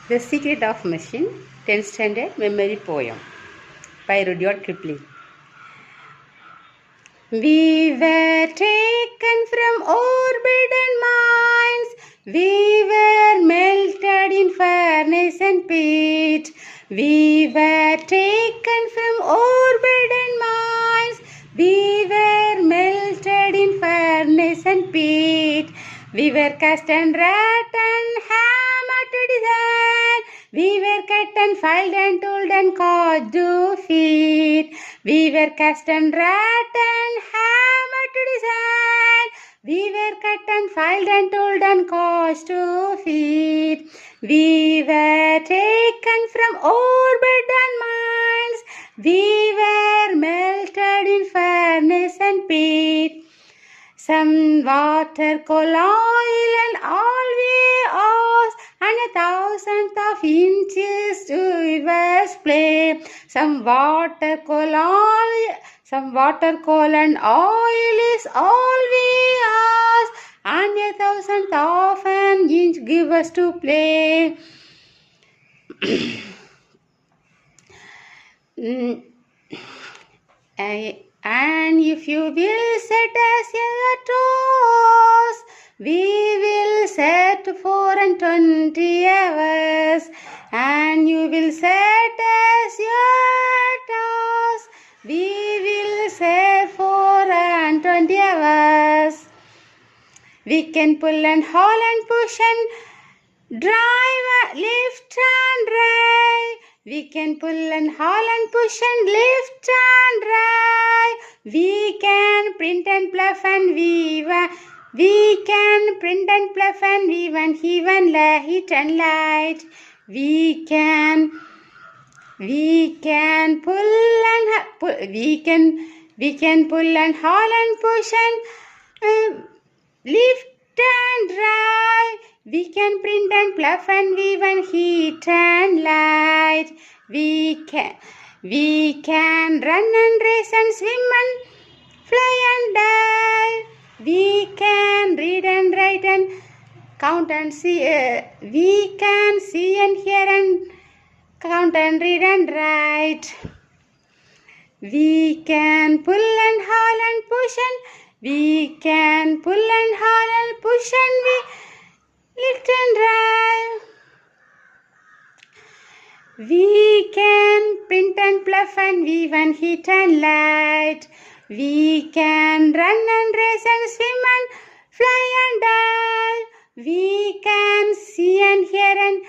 The Secret of Machine, 10th Standard Memory Poem by Rudyard Kipling. We were taken from forbidden mines, we were melted in furnace and pit. We were taken from forbidden mines, we were melted in furnace and pit. We were cast and wrought and hammered to design. We were cut and filed and told and caused to feed. We were cast and wrought and hammered to design. We were cut and filed and told and caused to feed. We were taken from forbidden mines. We were melted in furnace and pit. Some water, coal, oil, and all we asked, and 1,000th of inches to rivers play. Some water, coal, and oil is all we ask, and 1,000th of an inch give us to play. And if you will set us your toes, we will set 24 hours. And you will set us your toes, we will set 24 hours. We can pull and haul and push and drive, lift and drive. We can pull and haul and push and lift and drive. We can print and pluff and weave. We can print and pluff and weave and heave and heat and light. We can pull and haul and push and lift and drive. We can print and pluff and weave and heat and light. We can run and race and swim and fly and dive. We can read and write and count and see. We can see and hear and count and read and write. We can pull and haul and push and we can pull and haul and push and we lift and drive. We can print and pluff and weave and heat and light. We can run and race and swim and fly and dive. We can see and hear and